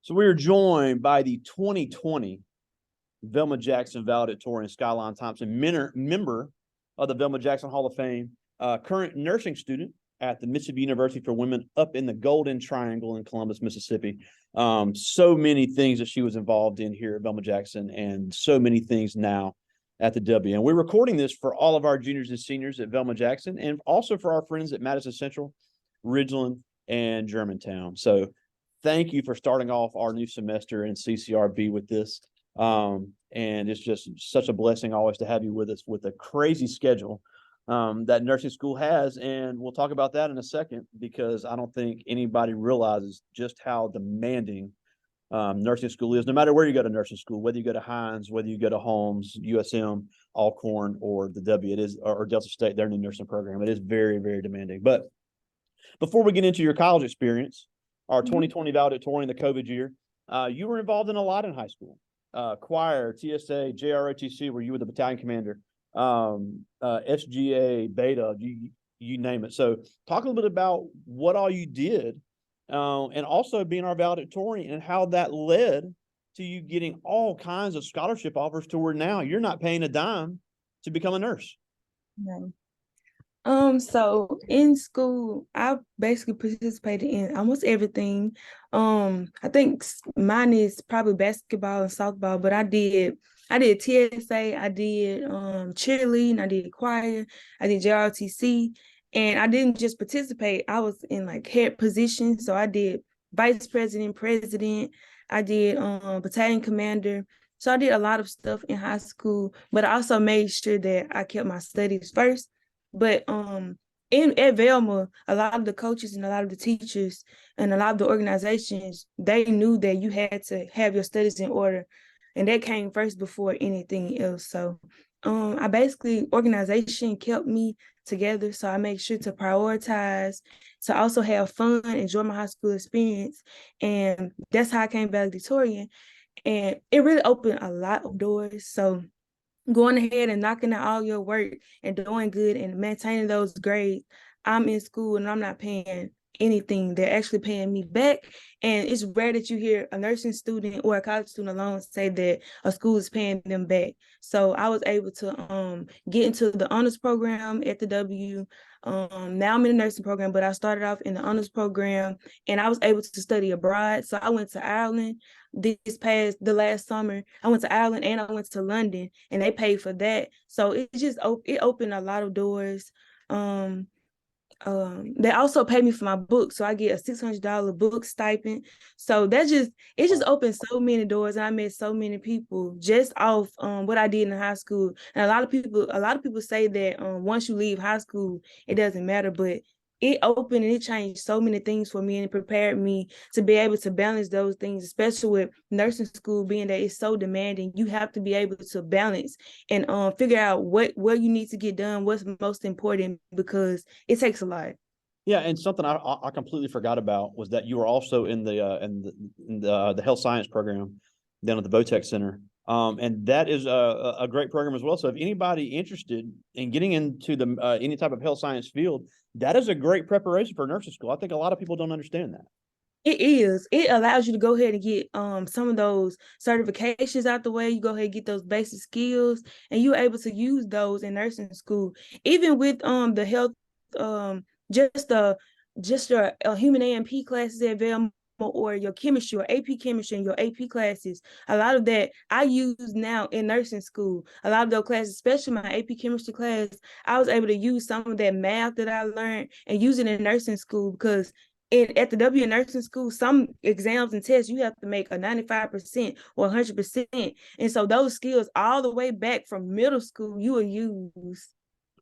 So we are joined by the 2020 Velma Jackson Valedictorian Skylawn Thompson, member of the Velma Jackson Hall of Fame, current nursing student at the Mississippi University for Women up in the Golden Triangle in Columbus, Mississippi. So many things that she was involved in here at Velma Jackson and so many things now at the W. And we're recording this for all of our juniors and seniors at Velma Jackson and also for our friends at Madison Central, Ridgeland, and Germantown. So thank you for starting off our new semester in CCRB with this. And it's just such a blessing always to have you with us with a crazy schedule that nursing school has. And we'll talk about that in a second, because I don't think anybody realizes just how demanding nursing school is, no matter where you go to nursing school, whether you go to Hines, whether you go to Holmes, USM, Alcorn, or the W, it is, or Delta State, their new nursing program. It is very, very demanding. But before we get into your college experience, our 2020 valedictorian, the COVID year, you were involved in a lot in high school. Choir, TSA, JROTC, where you were the battalion commander, SGA, Beta, you name it. So talk a little bit about what all you did, and also being our valedictorian and how that led to you getting all kinds of scholarship offers to where now you're not paying a dime to become a nurse. No. So in school, I basically participated in almost everything. I think mine is probably basketball and softball, but I did TSA, I did cheerleading, I did choir, I did JRTC, and I didn't just participate, I was in like head positions. So I did vice president, president, I did battalion commander. So I did a lot of stuff in high school, but I also made sure that I kept my studies first. But at Velma, a lot of the coaches and a lot of the teachers and a lot of the organizations, they knew that you had to have your studies in order, and that came first before anything else. So I basically, organization kept me together. So I make sure to prioritize, to also have fun, enjoy my high school experience. And that's how I came valedictorian. And it really opened a lot of doors. So going ahead and knocking out all your work and doing good and maintaining those grades, I'm in school and I'm not paying anything. They're actually paying me back. And it's rare that you hear a nursing student or a college student alone say that a school is paying them back. So I was able to get into the honors program at the W. Now I'm in the nursing program, but I started off in the honors program and I was able to study abroad. So I went to Ireland the last summer. I went to Ireland and I went to London, and they paid for that. So it opened a lot of doors. They also pay me for my book, so I get a $600 book stipend. So it just opened so many doors, and I met so many people just off what I did in high school. And a lot of people say that once you leave high school, it doesn't matter, but it opened and it changed so many things for me, and it prepared me to be able to balance those things, especially with nursing school being that it's so demanding. You have to be able to balance and figure out what you need to get done, what's most important, because it takes a lot. Yeah, and something I completely forgot about was that you were also in the health science program down at the Votech Center, and that is a great program as well. So if anybody interested in getting into the any type of health science field, that is a great preparation for nursing school. I think a lot of people don't understand that. It is. It allows you to go ahead and get some of those certifications out the way. You go ahead and get those basic skills, and you're able to use those in nursing school. Even with the health, just your human A&P classes at Velma, or your chemistry or AP chemistry and your AP classes. A lot of that I use now in nursing school. A lot of those classes, especially my AP chemistry class, I was able to use some of that math that I learned and use it in nursing school, because at the W nursing school, some exams and tests you have to make a 95% or 100%. And so those skills all the way back from middle school you will use.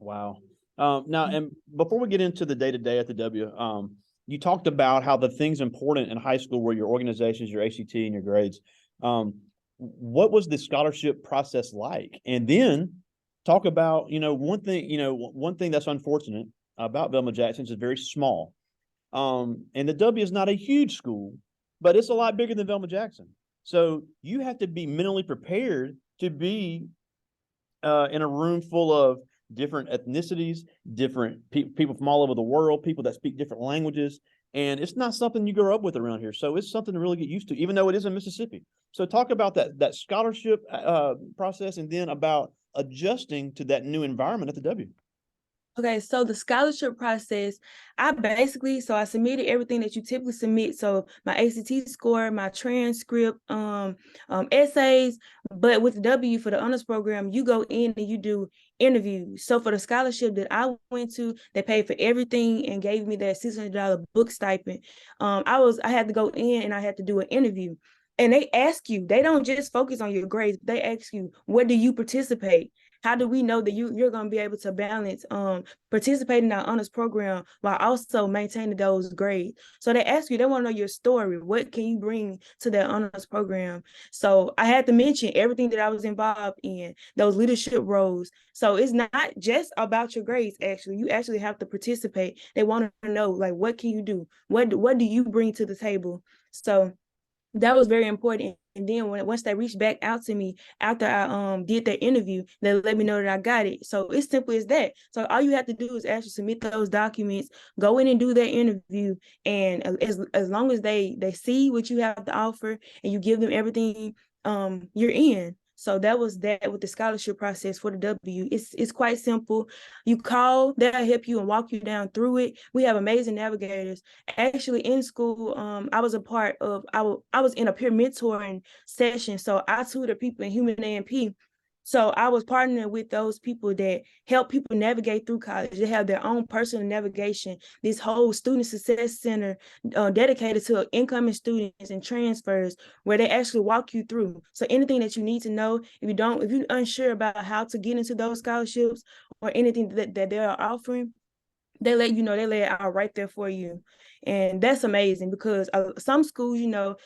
Wow. Now, and before we get into the day-to-day at the W, you talked about how the things important in high school were your organizations, your ACT, and your grades. What was the scholarship process like? And then talk about, one thing that's unfortunate about Velma Jackson is it's very small. And the W is not a huge school, but it's a lot bigger than Velma Jackson. So you have to be mentally prepared to be in a room full of different ethnicities, different people from all over the world, people that speak different languages, And it's not something you grow up with around here. So it's something to really get used to, even though it is in Mississippi. So talk about that scholarship process, and then about adjusting to that new environment at the W. Okay, so the scholarship process, I submitted everything that you typically submit. So my ACT score, my transcript, essays. But with the W for the honors program, you go in and you do interviews. So for the scholarship that I went to, they paid for everything and gave me that $600 book stipend. I had to go in and I had to do an interview. And they ask you, they don't just focus on your grades. They ask you, where do you participate? How do we know that you're going to be able to balance participating in our honors program while also maintaining those grades? So they ask you, they want to know your story. What can you bring to that honors program? So I had to mention everything that I was involved in, those leadership roles. So it's not just about your grades, actually. You actually have to participate. They want to know, like, what can you do? What do you bring to the table? So that was very important. And then once they reached back out to me after I did their interview, they let me know that I got it. So it's simple as that. So all you have to do is actually submit those documents, go in and do their interview, and as long as they see what you have to offer and you give them everything, you're in. So that was that with the scholarship process for the W. It's quite simple. You call, they'll help you and walk you down through it. We have amazing navigators. Actually, in school, I was I was in a peer mentoring session. So I tutor people in human A&P. So I was partnering with those people that help people navigate through college. They have their own personal navigation. This whole student success center dedicated to incoming students and transfers, where they actually walk you through. So anything that you need to know, if you're unsure about how to get into those scholarships or anything that they are offering, they let you know, they lay it out right there for you. And that's amazing, because some schools,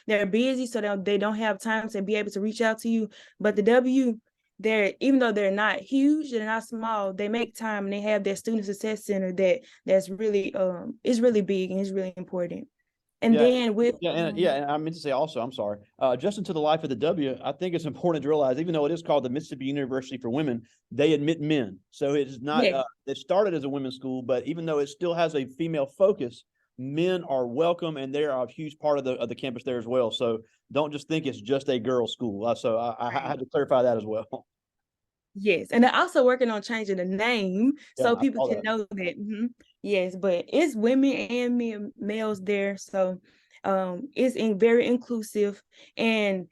they're busy, so they don't have time to be able to reach out to you. But the W, even though they're not huge, they're not small, they make time, and they have their student success center that's really is really big and is really important. And then And I meant to say also, I'm sorry, just into the life of the W, I think it's important to realize, even though it is called the Mississippi University for Women, they admit men. So it is not, it started as a women's school, but even though it still has a female focus, men are welcome, and they are a huge part of the campus there as well. So don't just think it's just a girls' school. So I had to clarify that as well. Yes, and they're also working on changing the name so people can know that. Yes, but it's women and males there, so it's very inclusive. And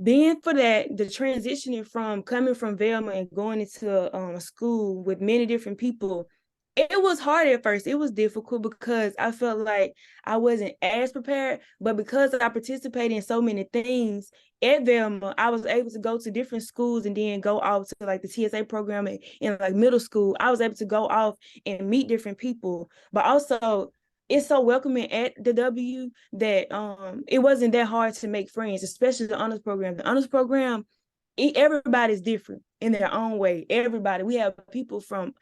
being for that, the transitioning from coming from Velma and going into a school with many different people, it was hard at first. It was difficult because I felt like I wasn't as prepared, but because I participated in so many things at Velma, I was able to go to different schools and then go off to like the TSA program in like middle school. I was able to go off and meet different people, but also it's so welcoming at the W that it wasn't that hard to make friends, especially the honors program. The honors program, everybody's different in their own way. Everybody, we have people from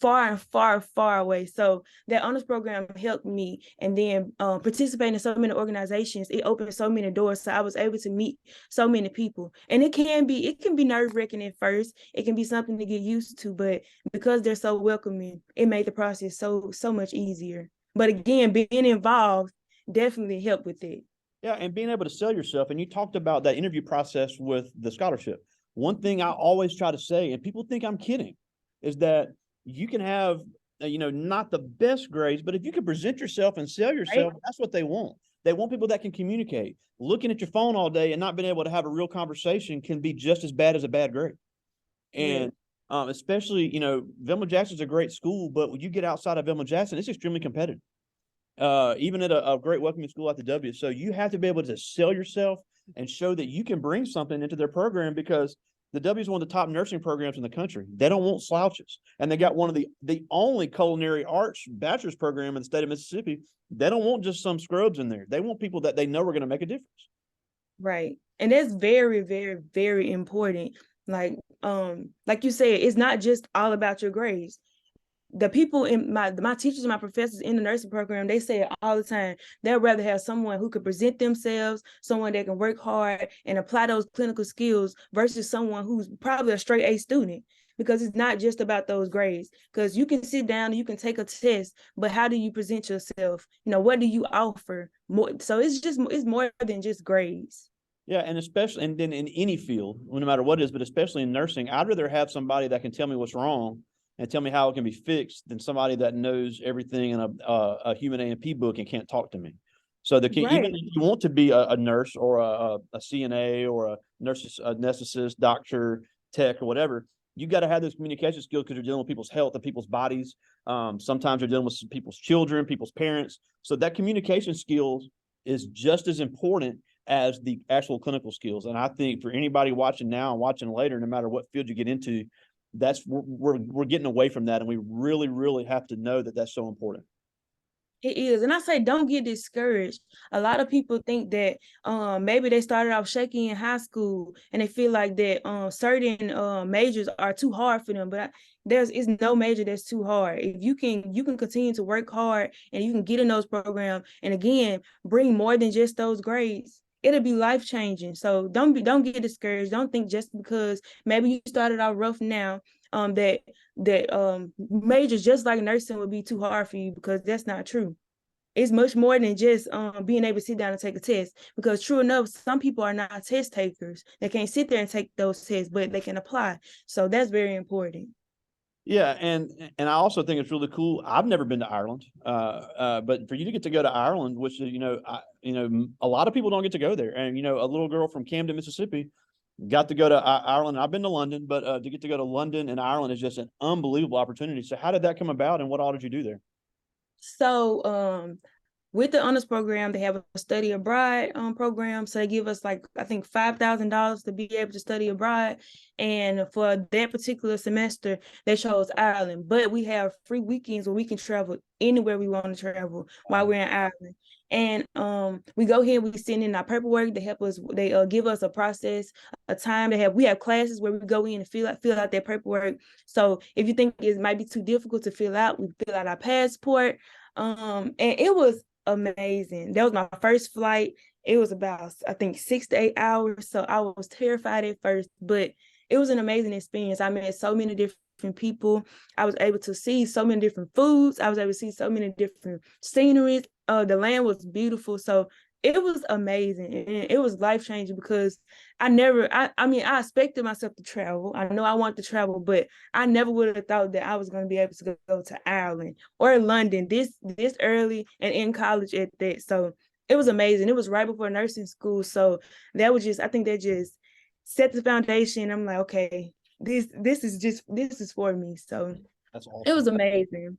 far and far away. So that honors program helped me, and then participating in so many organizations, it opened so many doors. So I was able to meet so many people, and it can be nerve-wracking at first. It can be something to get used to, but because they're so welcoming, it made the process so much easier. But again, being involved definitely helped with it. Yeah, and being able to sell yourself. And you talked about that interview process with the scholarship. One thing I always try to say, and people think I'm kidding, is that you can have, not the best grades, but if you can present yourself and sell yourself, right, that's what they want. They want people that can communicate. Looking at your phone all day and not being able to have a real conversation can be just as bad as a bad grade. And especially, Velma Jackson's a great school, but when you get outside of Velma Jackson, it's extremely competitive. Even at a great welcoming school like the W. So you have to be able to sell yourself and show that you can bring something into their program, because the W is one of the top nursing programs in the country. They don't want slouches. And they got one of the only culinary arts bachelor's program in the state of Mississippi. They don't want just some scrubs in there. They want people that they know are going to make a difference. Right. And that's very, very, very important. Like you said, it's not just all about your grades. The people in my teachers and my professors in the nursing program, they say it all the time. They'd rather have someone who could present themselves, someone that can work hard and apply those clinical skills, versus someone who's probably a straight A student. because it's not just about those grades. Because you can sit down and you can take a test, but how do you present yourself? What do you offer? More, so it's more than just grades. Yeah, and especially, and then in any field, no matter what it is, but especially in nursing, I'd rather have somebody that can tell me what's wrong and tell me how it can be fixed than somebody that knows everything in a human A&P book and can't talk to me. So even if you want to be a nurse or a CNA or a nurse, anesthetist, doctor, tech, or whatever, you got to have those communication skills because you're dealing with people's health and people's bodies. Sometimes you're dealing with people's children, people's parents. So that communication skills is just as important as the actual clinical skills. And I think for anybody watching now and watching later, no matter what field you get into, we're getting away from that. And we really, really have to know that that's so important. It is. And I say, don't get discouraged. A lot of people think that maybe they started off shaky in high school and they feel like that certain majors are too hard for them. But there's no major that's too hard. If you can continue to work hard and you can get in those programs and again bring more than just those grades, it'll be life-changing. So don't get discouraged. Don't think just because maybe you started out rough now that majors just like nursing would be too hard for you, because that's not true. It's much more than just being able to sit down and take a test, because true enough, some people are not test takers. They can't sit there and take those tests, but they can apply. So that's very important. Yeah, and I also think it's really cool. I've never been to Ireland, but for you to get to go to Ireland, which is a lot of people don't get to go there, and a little girl from Camden, Mississippi, got to go to Ireland. I've been to London, but to get to go to London and Ireland is just an unbelievable opportunity. So how did that come about, and what all did you do there? So with the honors program, they have a study abroad program. So they give us like, I think $5,000 to be able to study abroad. And for that particular semester, they chose Ireland. But we have free weekends where we can travel anywhere we want to travel while we're in Ireland. And we go here, we send in our paperwork. They help us, they give us a process, a time. We have classes where we go in and fill out their paperwork. So if you think it might be too difficult to fill out, we fill out our passport. And it was amazing. That was my first flight. It was about, I think, 6 to 8 hours. So I was terrified at first, but it was an amazing experience. I met so many different people. I was able to see so many different foods. I was able to see so many different sceneries. The land was beautiful. So it was amazing. And it was life-changing because I expected myself to travel. I know I want to travel, but I never would have thought that I was going to be able to go to Ireland or London this early and in college at that. So it was amazing. It was right before nursing school. So I think that just set the foundation. I'm like, okay, this is for me. So that's awesome. It was amazing.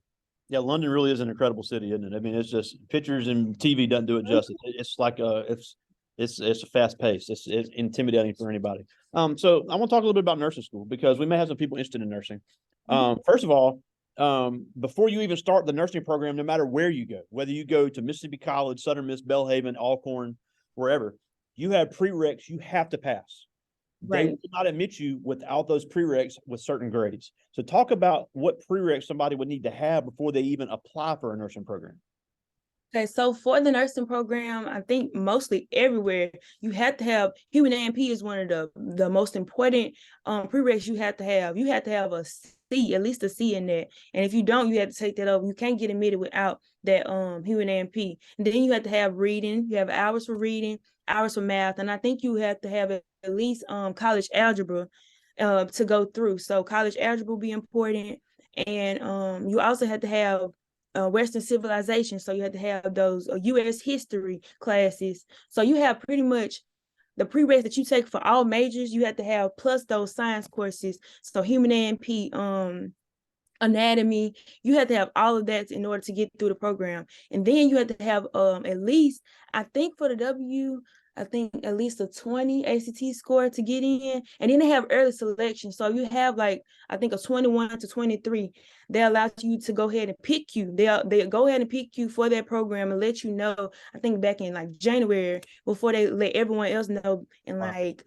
Yeah, London really is an incredible city, isn't it? I mean, it's just pictures and TV doesn't do it justice. It's like it's a fast pace. It's intimidating for anybody. So I want to talk a little bit about nursing school because we may have some people interested in nursing. First of all, before you even start the nursing program, no matter where you go, whether you go to Mississippi College, Southern Miss, Belhaven, Alcorn, wherever, you have prereqs you have to pass. They will not admit you without those prereqs with certain grades. So talk about what prereqs somebody would need to have before they even apply for a nursing program. Okay, so for the nursing program, I think mostly everywhere you have to have human A&P is one of the most important prereqs you have to have. You have to have a C, at least a C in that. And if you don't, you have to take that over. You can't get admitted without that human A&P. And then you have to have reading. You have hours for reading, hours for math, and I think you have to have at least college algebra to go through. So college algebra will be important, and you also have to have Western civilization. So you have to have those U.S. history classes. So you have pretty much the prereqs that you take for all majors. You have to have plus those science courses. So human A&P, anatomy. You have to have all of that in order to get through the program. And then you have to have at least, I think for the I think at least a 20 ACT score to get in. And then they have early selection. So you have like, I think a 21 to 23. They allow you to go ahead and pick you. They go ahead and pick you for that program and let you know, I think back in like January, before they let everyone else know in like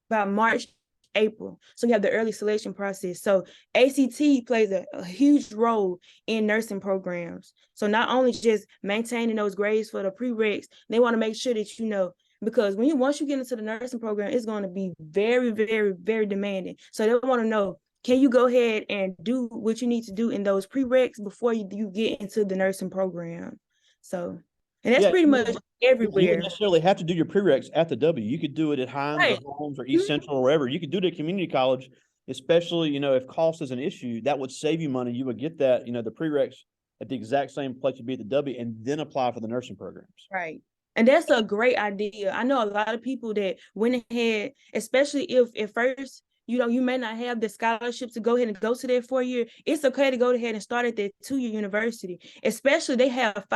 about March, April. So you have the early selection process. So ACT plays a huge role in nursing programs. So not only just maintaining those grades for the prereqs, they want to make sure that because once you get into the nursing program, it's going to be very, very, very demanding. So they want to know, can you go ahead and do what you need to do in those prereqs before you get into the nursing program? So, and that's Yeah, pretty much you wouldn't everywhere. necessarily have to do your prereqs at the W. You could do it at Hines or Right. Holmes or East Mhm. Central or wherever. You could do it at community college, especially, you know, if cost is an issue, that would save you money. You would get that, you know, the prereqs at the exact same place you'd be at the W and then apply for the nursing programs. Right. And that's a great idea. I know a lot of people that went ahead, especially if at first, you may not have the scholarship to go ahead and go to that 4 year. It's okay to go ahead and start at that 2 year university. Especially they have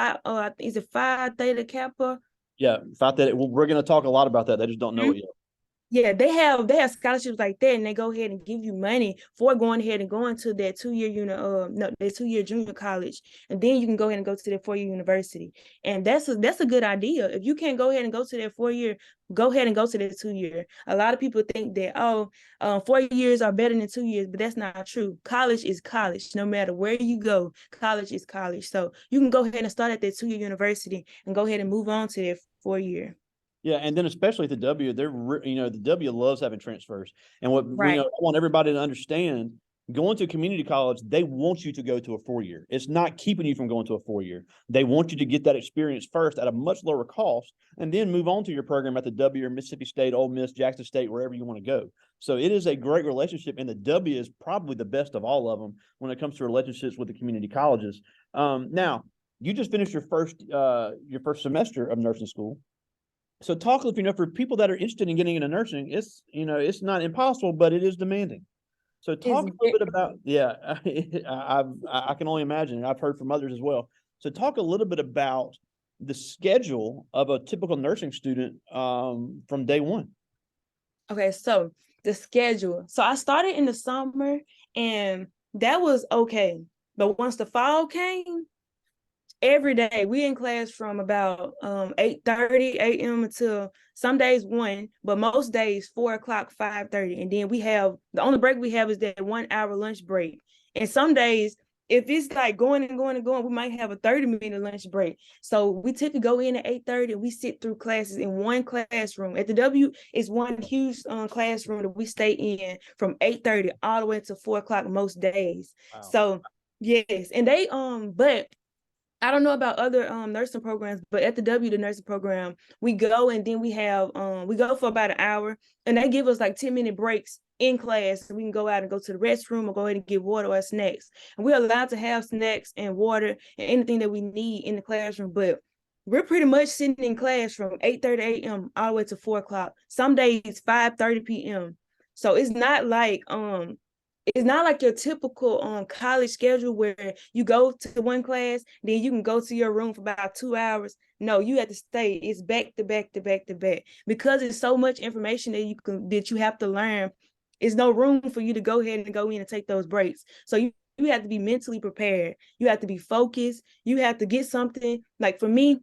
is it Phi Theta Kappa? Yeah, thought that we're going to talk a lot about that. They just don't know it yet. Yeah, they have scholarships like that, and they go ahead and give you money for going ahead and going to that 2 year no, that 2 year junior college, and then you can go ahead and go to that 4 year university, and that's a good idea. If you can't go ahead and go to that 4 year, go ahead and go to that 2 year. A lot of people think that 4 years are better than 2 years, but that's not true. College is college, no matter where you go. College is college, so you can go ahead and start at that 2 year university and go ahead and move on to that 4 year. Yeah, and then especially at the W, you know, the W loves having transfers. And what we Right. I want everybody to understand, going to community college, they want you to go to a 4 year. It's not keeping you from going to a 4 year. They want you to get that experience first at a much lower cost, and then move on to your program at the W or Mississippi State, Ole Miss, Jackson State, wherever you want to go. So it is a great relationship, and the W is probably the best of all of them when it comes to relationships with the community colleges. Now, you just finished your first semester of nursing school. So talk, you know, for people that are interested in getting into nursing, it's, you know, it's not impossible, but it is demanding. So talk a little bit about, yeah, I can only imagine, and I've heard from others as well. So talk a little bit about the schedule of a typical nursing student from day one. Okay, so the schedule. So I started in the summer and that was okay. But once the fall came, every day we in class from about 8:30 a.m. until some days 1, but most days 4 o'clock, 5:30. And then we have the only break we have is that 1 hour lunch break. And some days, if it's like going and going and going, we might have a 30-minute lunch break. So we typically go in at 8:30 and we sit through classes in one classroom. At the W, it's one huge classroom that we stay in from 8:30 all the way to 4 o'clock most days. Wow. So yes, and they but I don't know about other nursing programs, but at the W, the nursing program, we go and then we go for about an hour, and they give us like 10-minute breaks in class. So we can go out and go to the restroom or go ahead and get water or snacks. And we're allowed to have snacks and water and anything that we need in the classroom, but we're pretty much sitting in class from 8:30 a.m. all the way to 4 o'clock. Some days 5:30 p.m. So it's not like your typical college schedule where you go to one class, then you can go to your room for about 2 hours. No, you have to stay. It's back to back to back to back because it's so much information that you have to learn. There's no room for you to go ahead and go in and take those breaks. So you have to be mentally prepared. You have to be focused. You have to get something. Like for me,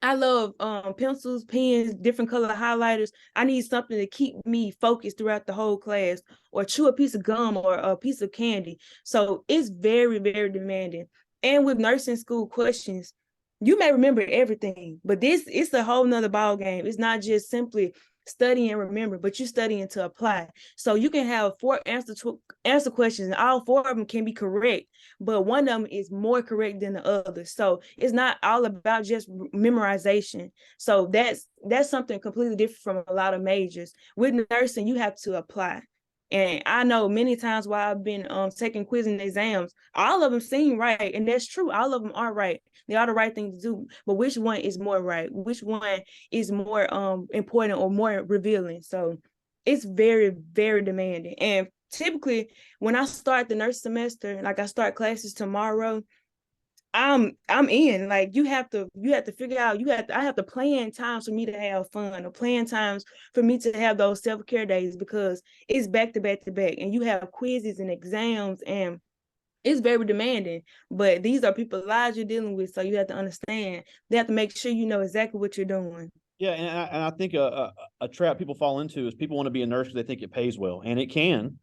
I love pencils, pens, different color highlighters. I need something to keep me focused throughout the whole class, or chew a piece of gum or a piece of candy. So it's very, very demanding. And with nursing school questions, you may remember everything, but it's a whole nother ball game. It's not just simply study and remember, but you're studying to apply. So you can have 4 answer questions, and all 4 of them can be correct, but one of them is more correct than the other. So it's not all about just memorization. So that's something completely different from a lot of majors. With nursing, you have to apply. And I know many times while I've been taking quizzes and exams, all of them seem right. And that's true. All of them are right. They are the right thing to do. But which one is more right? Which one is more important or more revealing? So it's very, very demanding. And typically when I start the nurse semester, like I start classes tomorrow, I'm in. Like you have to figure out, I have to plan times for me to have fun, or plan times for me to have those self-care days, because it's back to back to back and you have quizzes and exams, and it's very demanding. But these are people's lives you're dealing with, so you have to understand. They have to make sure you know exactly what you're doing. Yeah, and I think a trap people fall into is people want to be a nurse because they think it pays well, and it can.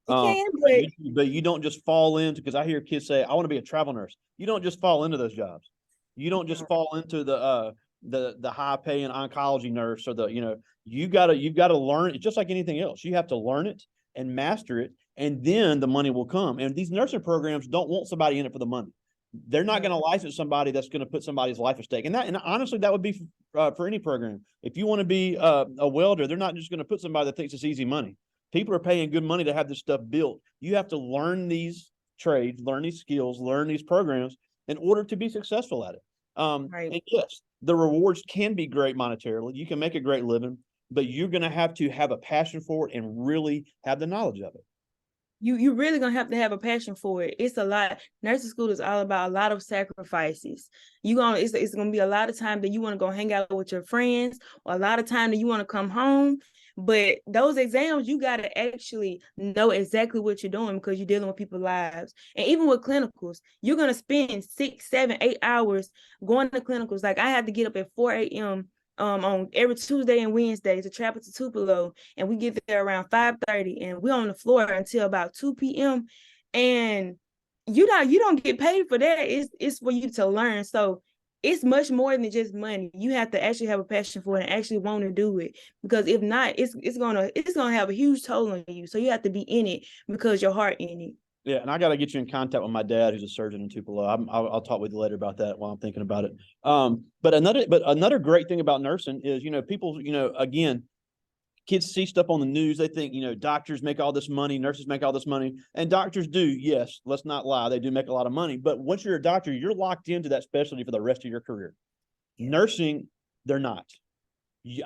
You can, But you don't just fall into, because I hear kids say, I want to be a travel nurse. You don't just fall into those jobs. You don't just fall into the high paying oncology nurse, or you've got to learn it. Just like anything else, you have to learn it and master it. and then the money will come. And these nursing programs don't want somebody in it for the money. They're not going to license somebody that's going to put somebody's life at stake. And honestly, that would be for any program. If you want to be a welder, they're not just going to put somebody that thinks it's easy money. People are paying good money to have this stuff built. You have to learn these trades, learn these skills, learn these programs in order to be successful at it. And yes, the rewards can be great monetarily. You can make a great living, but you're going to have a passion for it and really have the knowledge of it. You really gonna have to have a passion for it. It's a lot. Nursing school is all about a lot of sacrifices. It's gonna be a lot of time that you want to go hang out with your friends, or a lot of time that you want to come home. But those exams, you gotta actually know exactly what you're doing, because you're dealing with people's lives. And even with clinicals, you're gonna spend 6, 7, 8 hours going to clinicals. Like, I had to get up at 4 a.m. On every Tuesday and Wednesday to travel to Tupelo, and we get there around 5:30, and we're on the floor until about 2 p.m. And you don't get paid for that. It's for you to learn. So it's much more than just money. You have to actually have a passion for it and actually want to do it, because if not, it's gonna have a huge toll on you. So you have to be in it because your heart in it. Yeah, and I got to get you in contact with my dad, who's a surgeon in Tupelo. I'll talk with you later about that while I'm thinking about it. But another great thing about nursing is, people, again, kids see stuff on the news. They think, doctors make all this money, nurses make all this money, and doctors do. Yes, let's not lie, they do make a lot of money. But once you're a doctor, you're locked into that specialty for the rest of your career. Nursing, they're not.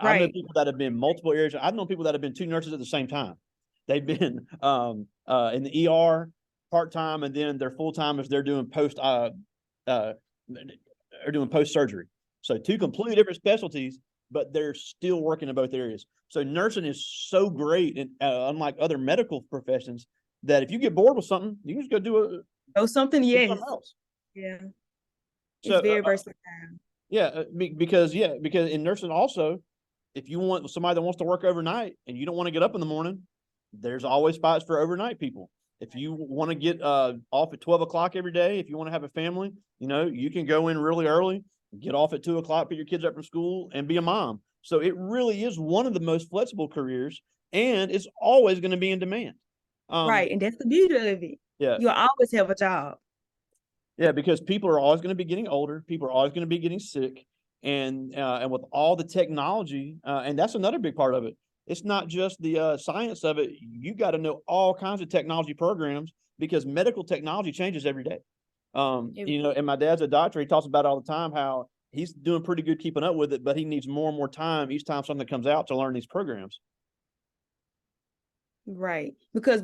I know people that have been multiple areas. I've known people that have been 2 nurses at the same time. They've been in the ER part-time, and then they're full-time if they're doing post surgery. So 2 completely different specialties, but they're still working in both areas. So nursing is so great, and unlike other medical professions, that if you get bored with something, you can just go do something. Something else. Yeah. So, it's very versatile. Because in nursing also, if you want somebody that wants to work overnight and you don't want to get up in the morning, there's always spots for overnight people. If you want to get off at 12 o'clock every day, if you want to have a family, you can go in really early, get off at 2 o'clock, pick your kids up from school, and be a mom. So it really is one of the most flexible careers, and it's always going to be in demand. Right, and that's the beauty of it. Yeah, you'll always have a job. Yeah, because people are always going to be getting older. People are always going to be getting sick, and with all the technology, and that's another big part of it. It's not just the science of it. You got to know all kinds of technology programs, because medical technology changes every day. And my dad's a doctor. He talks about it all the time, how he's doing pretty good keeping up with it, but he needs more and more time each time something comes out to learn these programs. Right, because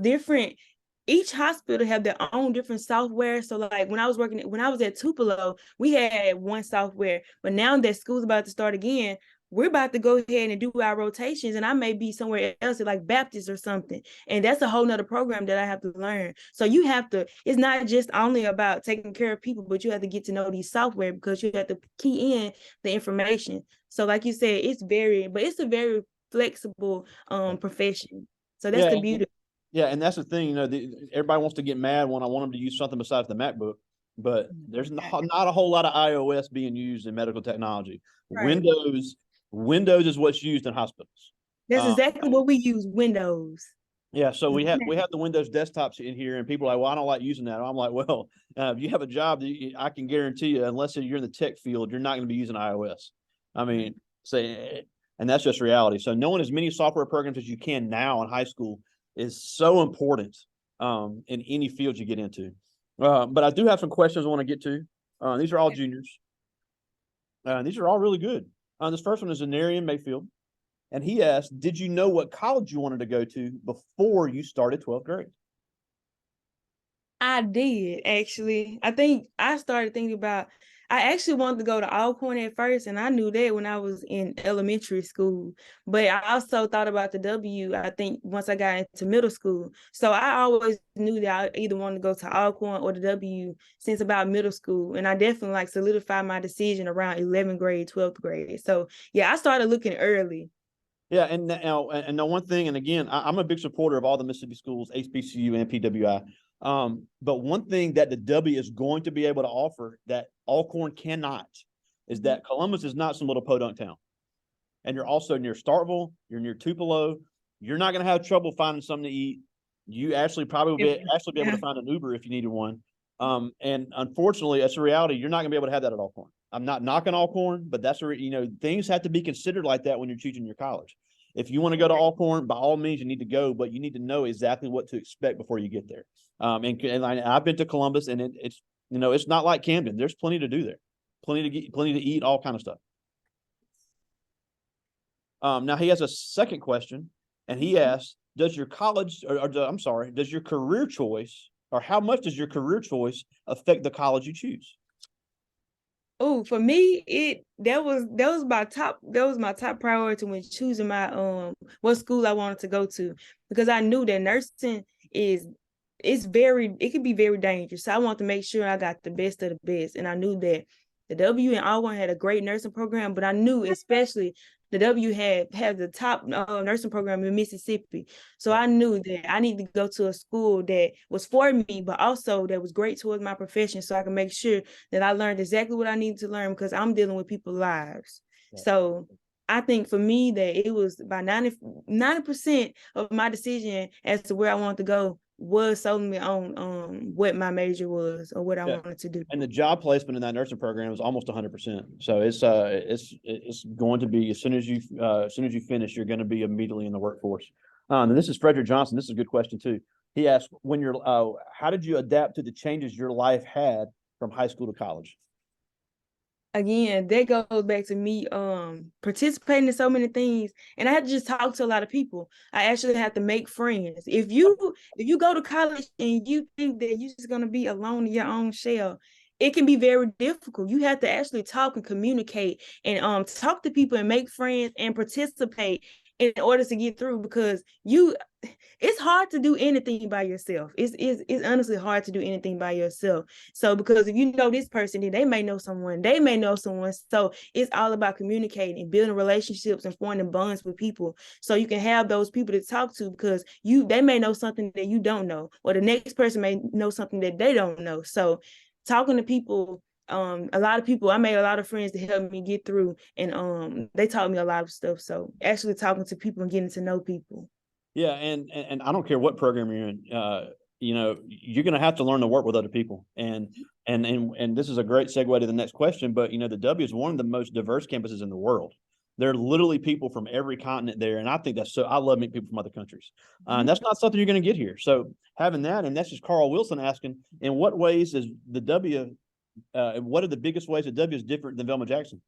each hospital have their own different software. So like when I was at Tupelo, we had one software, but now that school's about to start again, we're about to go ahead and do our rotations, and I may be somewhere else at like Baptist or something. And that's a whole nother program that I have to learn. So it's not just only about taking care of people, but you have to get to know these software, because you have to key in the information. So like you said, it's a very flexible profession. So that's the beauty. Yeah, and that's the thing, everybody wants to get mad when I want them to use something besides the MacBook, but there's not a whole lot of iOS being used in medical technology. Right. Windows is what's used in hospitals. That's exactly what we use, Windows. Yeah, so we have the Windows desktops in here, and people are like, well, I don't like using that. I'm like, well, if you have a job, I can guarantee you, unless you're in the tech field, you're not going to be using iOS. I mean, and that's just reality. So knowing as many software programs as you can now in high school is so important in any field you get into. But I do have some questions I want to get to. These are all juniors. These are all really good. This first one is Zanarian Mayfield. And he asked, did you know what college you wanted to go to before you started 12th grade? I did, actually. I think I started thinking about, I actually wanted to go to Alcorn at first, and I knew that when I was in elementary school. But I also thought about the W, I think, once I got into middle school. So I always knew that I either wanted to go to Alcorn or the W since about middle school. And I definitely solidified my decision around 11th grade, 12th grade. So yeah, I started looking early. Yeah, and now one thing, and again, I'm a big supporter of all the Mississippi schools, HBCU and PWI. But one thing that the W is going to be able to offer that Alcorn cannot is that Columbus is not some little podunk town. And you're also near Starkville, you're near Tupelo. You're not going to have trouble finding something to eat. You actually probably be able to find an Uber if you needed one. And unfortunately, that's a reality. You're not going to be able to have that at Alcorn. I'm not knocking Alcorn, but that's things have to be considered like that when you're choosing your college. If you want to go to Alcorn, by all means, you need to go, but you need to know exactly what to expect before you get there. And I've been to Columbus, and it's it's not like Camden. There's plenty to do there, plenty to eat, all kind of stuff. Now he has a second question, and he asks, does your career choice, or how much does your career choice affect the college you choose? Oh, for me, that was my top priority when choosing my what school I wanted to go to, because I knew that nursing it can be very dangerous. So I want to make sure I got the best of the best. And I knew that the W and Alcorn had a great nursing program, but I knew especially the W had the top nursing program in Mississippi. So I knew that I needed to go to a school that was for me, but also that was great towards my profession, so I can make sure that I learned exactly what I needed to learn, because I'm dealing with people's lives. Right. So I think for me that it was about 90% of my decision as to where I wanted to go was solely on what my major was or what I wanted to do. And the job placement in that nursing program is almost 100%. So it's going to be as soon as you finish, you're going to be immediately in the workforce. And this is Frederick Johnson. This is a good question too. He asked, how did you adapt to the changes your life had from high school to college? Again, that goes back to me participating in so many things, and I had to just talk to a lot of people. I actually had to make friends. If you go to college and you think that you're just gonna be alone in your own shell, it can be very difficult. You have to actually talk and communicate and talk to people and make friends and participate in order to get through, because it's hard to do anything by yourself. It's honestly hard to do anything by yourself. So because if you know this person, then they may know someone. So it's all about communicating and building relationships and forming bonds with people, so you can have those people to talk to, because they may know something that you don't know, or the next person may know something that they don't know. So talking to people, a lot of people, I made a lot of friends to help me get through, and they taught me a lot of stuff. So actually talking to people and getting to know people. Yeah, and I don't care what program you're in, you're going to have to learn to work with other people. And this is a great segue to the next question, but the W is one of the most diverse campuses in the world. There are literally people from every continent there, and I think I love meeting people from other countries. And that's not something you're going to get here. So having that, and that's just Carl Wilson asking, in what ways is the W, what are the biggest ways that W is different than Velma Jackson?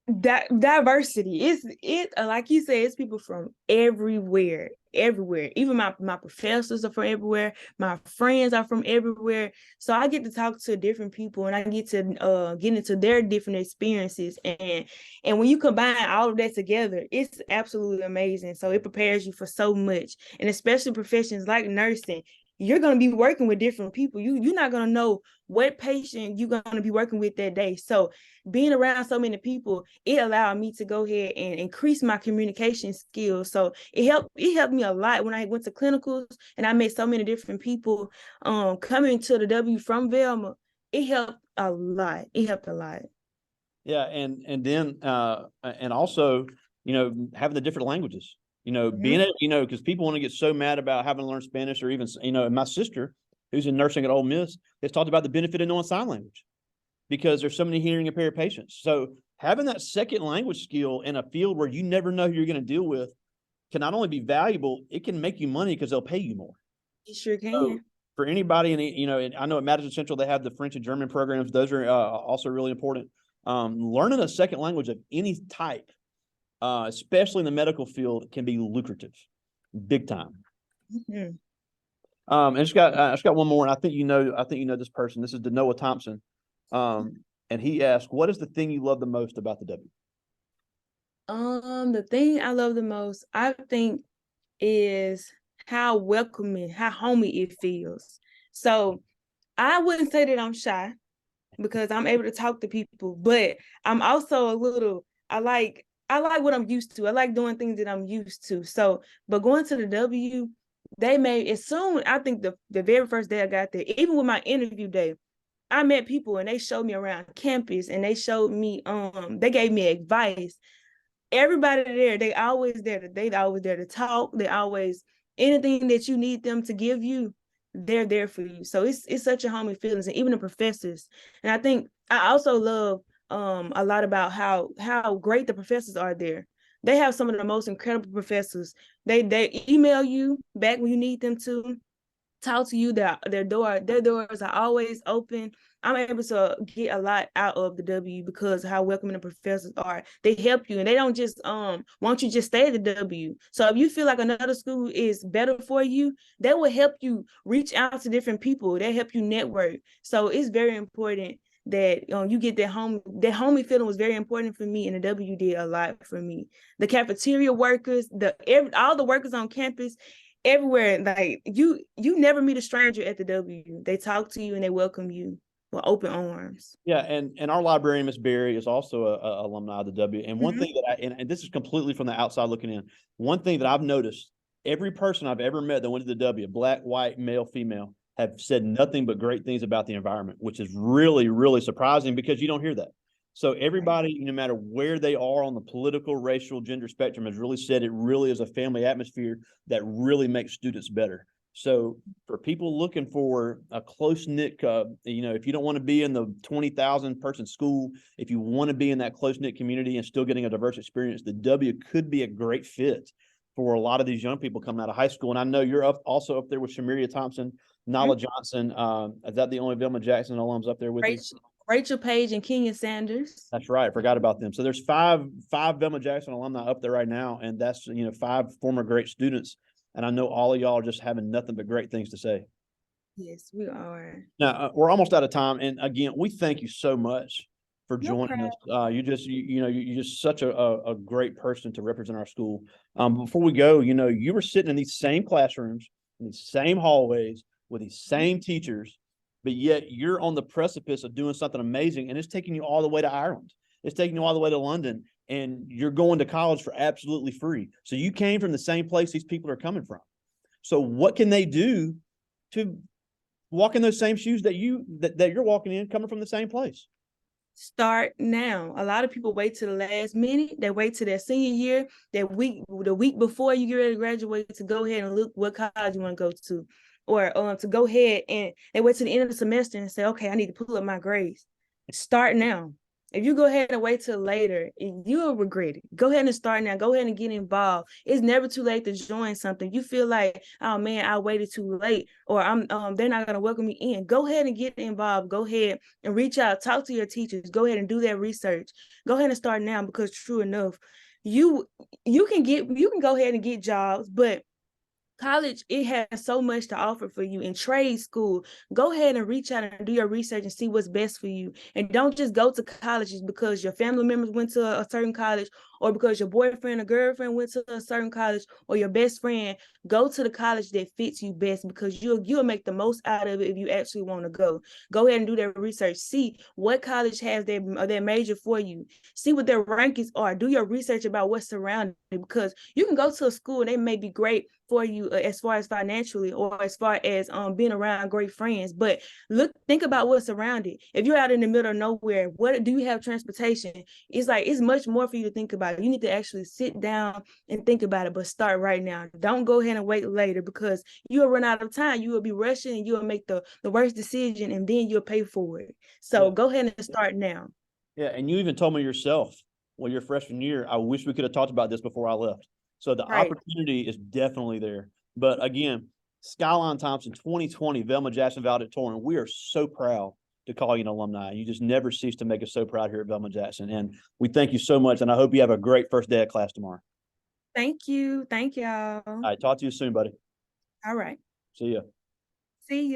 Diversity is like you said, it's people from everywhere. Even my professors are from everywhere, my friends are from everywhere, so I get to talk to different people, and I get to get into their different experiences, and when you combine all of that together, it's absolutely amazing. So it prepares you for so much, and especially professions like nursing. You're going to be working with different people. You're not going to know what patient you're going to be working with that day. So being around so many people, it allowed me to go ahead and increase my communication skills. So it helped me a lot when I went to clinicals and I met so many different people. Coming to the W from Velma, it helped a lot. Yeah, and then and also, having the different languages. Being because people want to get so mad about having to learn Spanish, or even, and my sister, who's in nursing at Ole Miss, has talked about the benefit of knowing sign language, because there's so many hearing impaired patients. So having that second language skill in a field where you never know who you're going to deal with can not only be valuable, it can make you money because they'll pay you more. It sure can. So for anybody, and I know at Madison Central they have the French and German programs. Those are also really important. Learning a second language of any type, especially in the medical field, can be lucrative, big time. And I just got one more, and I think you know this person. This is Noah Thompson, and he asked, "What is the thing you love the most about the W?" The thing I love the most, I think, is how welcoming, how homey it feels. So I wouldn't say that I'm shy, because I'm able to talk to people, but I'm also I like what I'm used to. I like doing things that I'm used to. So, but going to the W, I think the very first day I got there, even with my interview day, I met people and they showed me around campus, and they showed me, they gave me advice. Everybody there, they always there to talk. They always anything that you need them to give you, they're there for you. So it's such a homey feelings, and even the professors. And I think I also love a lot about how great the professors are there. They have some of the most incredible professors. They email you back when you need them to talk to you. Their doors are always open. I'm able to get a lot out of the W because of how welcoming the professors are. They help you, and they don't just want you just stay at the W. So if you feel like another school is better for you, they will help you reach out to different people. They help you network. So it's very important that you get that home. That homey feeling was very important for me, and the W did a lot for me. The cafeteria workers, all the workers on campus, everywhere, like you never meet a stranger at the W. They talk to you and they welcome you with open arms. Yeah, and our librarian, Miss Berry, is also a alumni of the W. And one thing that and this is completely from the outside looking in, one thing that I've noticed, every person I've ever met that went to the W, black, white, male, female, have said nothing but great things about the environment, which is really, really surprising because you don't hear that. So everybody, no matter where they are on the political, racial, gender spectrum, has really said it really is a family atmosphere that really makes students better. So for people looking for a close-knit, if you don't want to be in the 20,000 person school, if you want to be in that close-knit community and still getting a diverse experience, the W could be a great fit for a lot of these young people coming out of high school. And I know you're also up there with Shamiria Thompson, Nala Johnson. Is that the only Velma Jackson alums up there with you? Rachel Page and Kenya Sanders. That's right. I forgot about them. So there's five Velma Jackson alumni up there right now. And that's, 5 former great students. And I know all of y'all are just having nothing but great things to say. Yes, we are. Now, we're almost out of time. And again, we thank you so much for joining us. You're just such a great person to represent our school. Before we go, you were sitting in these same classrooms, in these same hallways with these same teachers, but yet you're on the precipice of doing something amazing, and it's taking you all the way to Ireland. It's taking you all the way to London, and you're going to college for absolutely free. So you came from the same place these people are coming from. So what can they do to walk in those same shoes that you're walking in, coming from the same place? Start now. A lot of people wait to the last minute. They wait to their senior year, the week before you get ready to graduate, to go ahead and look what college you want to go to, or to go ahead and they wait to the end of the semester and say, okay, I need to pull up my grades. Start now. If you go ahead and wait till later, you'll regret it. Go ahead and start now. Go ahead and get involved. It's never too late to join something. You feel like, oh man, I waited too late, or they're not gonna welcome me in. Go ahead and get involved. Go ahead and reach out, talk to your teachers. Go ahead and do that research. Go ahead and start now, because true enough, you can go ahead and get jobs, but college, it has so much to offer for you. In trade school, go ahead and reach out and do your research and see what's best for you. And don't just go to colleges because your family members went to a certain college, or because your boyfriend or girlfriend went to a certain college, or your best friend. Go to the college that fits you best, because you'll make the most out of it if you actually want to go. Go ahead and do that research. See what college has their major for you. See what their rankings are. Do your research about what's surrounding it, because you can go to a school and they may be great for you as far as financially, or as far as being around great friends, but think about what's around it. If you're out in the middle of nowhere, what do you have? Transportation. It's much more for you to think about. You need to actually sit down and think about it, but start right now. Don't go ahead and wait later, because you'll run out of time. You will be rushing and you'll make the worst decision, and then you'll pay for it. So go ahead and start now. Yeah, and you even told me yourself, your freshman year, I wish we could have talked about this before I left. So the opportunity is definitely there. But again, Skylawn Thompson, 2020 Velma Jackson Valedictorian, we are so proud to call you an alumni. You just never cease to make us so proud here at Velma Jackson. And we thank you so much, and I hope you have a great first day of class tomorrow. Thank you. Thank y'all. All right, talk to you soon, buddy. All right. See ya. See you.